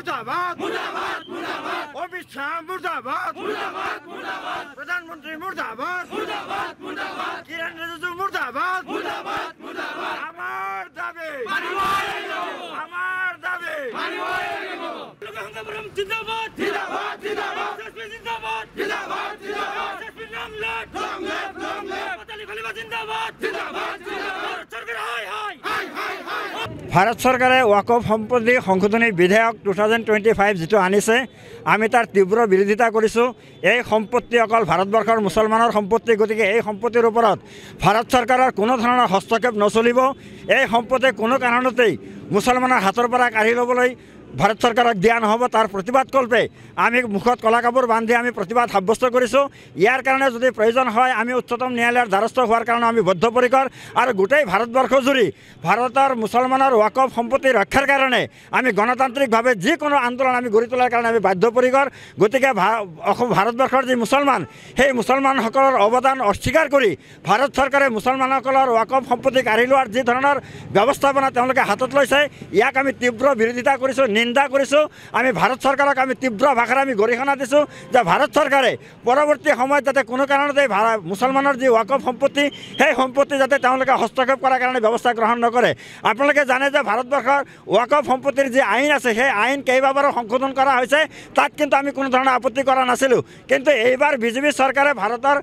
মুর্দাবাদ মুর্দাবাদ মুর্দাবাদ অমিত শাহ মুর্দাবাদ মুর্দাবাদ মুর্দাবাদ প্রধানমন্ত্রী মুর্দাবাদ মুর্দাবাদ মুর্দাবাদ কিরণ রিজিজু মুর্দাবাদ মুর্দাবাদ মুর্দাবাদ আমার দাবি আমার দাবি জিন্দাবাদ জিন্দাবাদ জিন্দাবাদ জিন্দাবাদ জিন্দাবাদ জিন্দাবাদ জিন্দাবাদ পাতালি খলিফা জিন্দাবাদ জিন্দাবাদ জিন্দাবাদ সরকার হাই হাই হাই হাই হাই ভাৰত চৰকাৰে ওয়াকফ সম্পত্তি সংশোধনী বিধেয়ক 2025 যেটো আনিছে আমি তাৰ তীব্ৰ বিৰোধিতা কৰিছোঁ। এই সম্পত্তি অকল ভাৰতবৰ্ষৰ মুছলমানৰ সম্পত্তি, গতিকে এই সম্পত্তিৰ ওপৰত ভাৰত চৰকাৰৰ কোনো ধৰণৰ হস্তক্ষেপ নচলিব। এই সম্পত্তি কোনো কাৰণতেই মুছলমানৰ হাতৰ পৰা কাঢ়ি ল'বলৈ ভাৰত চৰকাৰক দিয়া নহ'ব। তাৰ প্ৰতিবাদকল্পে আমি মুখত কলা কাপোৰ বান্ধি আমি প্ৰতিবাদ সাব্যস্ত কৰিছোঁ। ইয়াৰ কাৰণে যদি প্ৰয়োজন হয় আমি উচ্চতম ন্যায়ালয়ৰ দ্বাৰস্থ হোৱাৰ কাৰণে আমি বদ্ধপৰিকৰ আৰু গোটেই ভাৰতবৰ্ষ জুৰি ভাৰতৰ মুছলমানৰ ওয়াকফ সম্পত্তি ৰক্ষাৰ কাৰণে আমি গণতান্ত্ৰিকভাৱে যিকোনো আন্দোলন আমি গঢ়ি তোলাৰ কাৰণে আমি বাধ্যপৰিকৰ। গতিকে ভাৰতবৰ্ষৰ যি মুছলমান সেই মুছলমানসকলৰ অৱদান অস্বীকাৰ কৰি ভাৰত চৰকাৰে মুছলমানসকলৰ ওয়াকফ সম্পত্তি কাঢ়ি লোৱাৰ যি ধৰণৰ ব্যৱস্থাপনা তেওঁলোকে হাতত লৈছে ইয়াক আমি তীব্ৰ বিৰোধিতা কৰিছোঁ, নিন্দা কৰিছোঁ। আমি ভাৰত চৰকাৰক আমি তীব্ৰ ভাষাৰে আমি গৰিহণা দিছোঁ যে ভাৰত চৰকাৰে পৰৱৰ্তী সময়ত যাতে কোনো কাৰণতে মুছলমানৰ যি ওয়াকফ সম্পত্তি সেই সম্পত্তি যাতে তেওঁলোকে হস্তক্ষেপ কৰাৰ কাৰণে ব্যৱস্থা গ্ৰহণ নকৰে। আপোনালোকে জানে যে ভাৰতবৰ্ষৰ ওয়াকফ সম্পত্তিৰ যি আইন আছে সেই আইন কেইবাবাৰো সংশোধন কৰা হৈছে, তাত কিন্তু আমি কোনো ধৰণৰ আপত্তি কৰা নাছিলোঁ। কিন্তু এইবাৰ বিজেপি চৰকাৰে ভাৰতৰ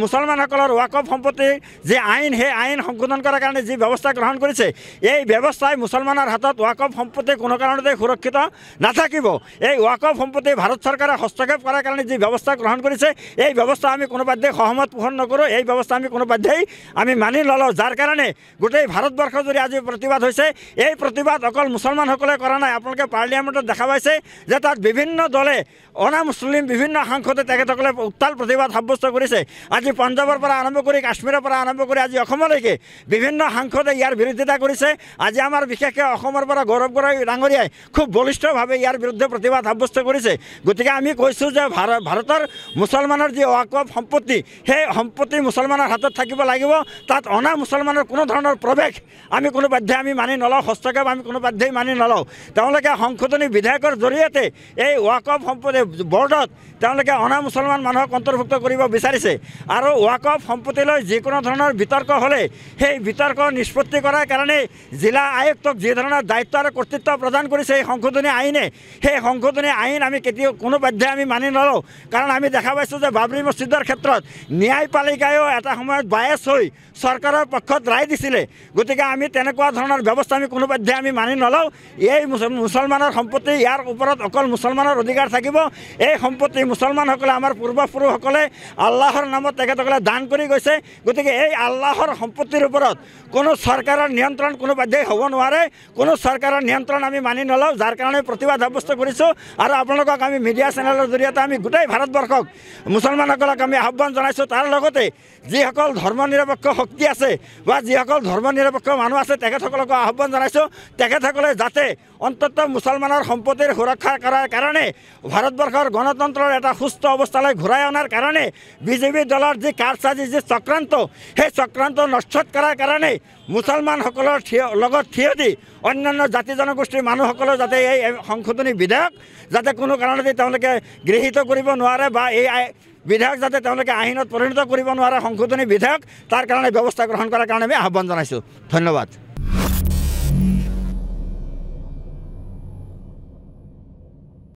মুছলমানসকলৰ ওয়াকফ সম্পত্তিৰ যি আইন সেই আইন সংশোধন কৰাৰ কাৰণে যি ব্যৱস্থা গ্ৰহণ কৰিছে এই ব্যৱস্থাই মুছলমানৰ হাতত ওয়াকফ সম্পত্তি কোনো কাৰণতে সুৰক্ষিত নাথাকিব। এই ওয়াকফ সম্পত্তি ভাৰত চৰকাৰে হস্তক্ষেপ কৰাৰ কাৰণে যি ব্যৱস্থা গ্ৰহণ কৰিছে এই ব্যৱস্থা আমি কোনো পধ্যেই সহমত পোষণ নকৰোঁ। এই ব্যৱস্থা আমি কোনো পধ্যেই আমি মানি নলওঁ, যাৰ কাৰণে গোটেই ভাৰতবৰ্ষ জুৰি আজি প্ৰতিবাদ হৈছে। এই প্ৰতিবাদ অকল মুছলমানসকলে কৰা নাই, আপোনালোকে পাৰ্লিয়ামেণ্টত দেখা পাইছে যে তাত বিভিন্ন দলে অনা মুছলিম বিভিন্ন সাংসদে তেখেতসকলে উত্তাল প্ৰতিবাদ সাব্যস্ত কৰিছে। আজি পঞ্জাৱৰ পৰা আৰম্ভ কৰি কাশ্মীৰৰ পৰা আৰম্ভ কৰি আজি অসমলৈকে বিভিন্ন সাংসদে ইয়াৰ বিৰোধিতা কৰিছে। আজি আমাৰ বিশেষকৈ অসমৰ পৰা গৌৰৱ গগৈ ডাঙৰীয়াই খুব বলিষ্ঠভাৱে ইয়াৰ বিৰুদ্ধে প্ৰতিবাদ সাব্যস্ত কৰিছে। গতিকে আমি কৈছোঁ যে ভাৰতৰ মুছলমানৰ যি ওয়াকফ সম্পত্তি সেই সম্পত্তি মুছলমানৰ হাতত থাকিব লাগিব। তাত অনা মুছলমানৰ কোনো ধৰণৰ প্ৰৱেশ আমি কোনো পধ্যে আমি মানি নলওঁ, হস্তক্ষেপ আমি কোনো পধ্যেই মানি নলওঁ। তেওঁলোকে সংশোধনী বিধেয়কৰ জৰিয়তে এই ওয়াকফ সম্পত্তি বৰ্ডত তেওঁলোকে অনা মুছলমান মানুহক অন্তৰ্ভুক্ত কৰিব বিচাৰিছে আৰু ওয়াকফ সম্পত্তিলৈ যিকোনো ধৰণৰ বিতৰ্ক হ'লে সেই বিতৰ্ক নিষ্পত্তি কৰাৰ কাৰণে জিলা আয়ুক্তক যি ধৰণৰ দায়িত্ব আৰু কৰ্তৃত্ব প্ৰদান কৰিছে এই সংশোধনী আইনে, সেই সংশোধনী আইন আমি কেতিয়াও কোনো পধ্যে আমি মানি নলওঁ। কাৰণ আমি দেখা পাইছোঁ যে বাবৰি মছজিদৰ ক্ষেত্ৰত ন্যায়পালিকায়ো এটা সময়ত বায়েছ হৈ চৰকাৰৰ পক্ষত ৰায় দিছিলে। গতিকে আমি তেনেকুৱা ধৰণৰ ব্যৱস্থা আমি কোনো পধ্যে আমি মানি নলওঁ। এই মুছলমানৰ সম্পত্তি, ইয়াৰ ওপৰত অকল মুছলমানৰ অধিকাৰ থাকিব। এই সম্পত্তি মুছলমানসকলে আমাৰ পূৰ্বপুৰুষসকলে আল্লাহৰ নামত তেখেতসকলে দান কৰি গৈছে। গতিকে এই আল্লাহৰ সম্পত্তিৰ ওপৰত কোনো চৰকাৰৰ নিয়ন্ত্ৰণ কোনো পধ্যেই হ'ব নোৱাৰে। কোনো চৰকাৰৰ নিয়ন্ত্ৰণ আমি মানি নলওঁ, যাৰ কাৰণে প্ৰতিবাদ সাব্যস্ত কৰিছোঁ। আৰু আপোনালোকক আমি মিডিয়া চেনেলৰ জৰিয়তে আমি গোটেই ভাৰতবৰ্ষক মুছলমানসকলক আমি আহ্বান জনাইছোঁ। তাৰ লগতে যিসকল ধৰ্ম নিৰপেক্ষ শক্তি আছে বা যিসকল ধৰ্ম নিৰপেক্ষ মানুহ আছে তেখেতসকলকো আহ্বান জনাইছোঁ, তেখেতসকলে যাতে অন্ততঃ মুছলমানৰ সম্পত্তিৰ সুৰক্ষা কৰাৰ কাৰণে ভাৰতবৰ্ষৰ গণতন্ত্ৰৰ এটা সুস্থ অৱস্থালৈ ঘূৰাই অনাৰ কাৰণে বিজেপি দলৰ যি কাৰচাজি, যি চক্ৰান্ত, সেই চক্ৰান্ত নস্যাৎ কৰাৰ কাৰণে মুছলমানসকলৰ লগত থিয় দি অন্যান্য জাতি জনগোষ্ঠীৰ মানুহসকলেও যাতে এই সংশোধনী বিধেয়ক যাতে কোনো কাৰণতে তেওঁলোকে গৃহীত কৰিব নোৱাৰে বা এই বিধেয়ক যাতে তেওঁলোকে আইনত পৰিণত কৰিব নোৱাৰে সংশোধনী বিধেয়ক, তাৰ কাৰণে ব্যৱস্থা গ্ৰহণ কৰাৰ কাৰণে আমি আহ্বান জনাইছোঁ। ধন্যবাদ।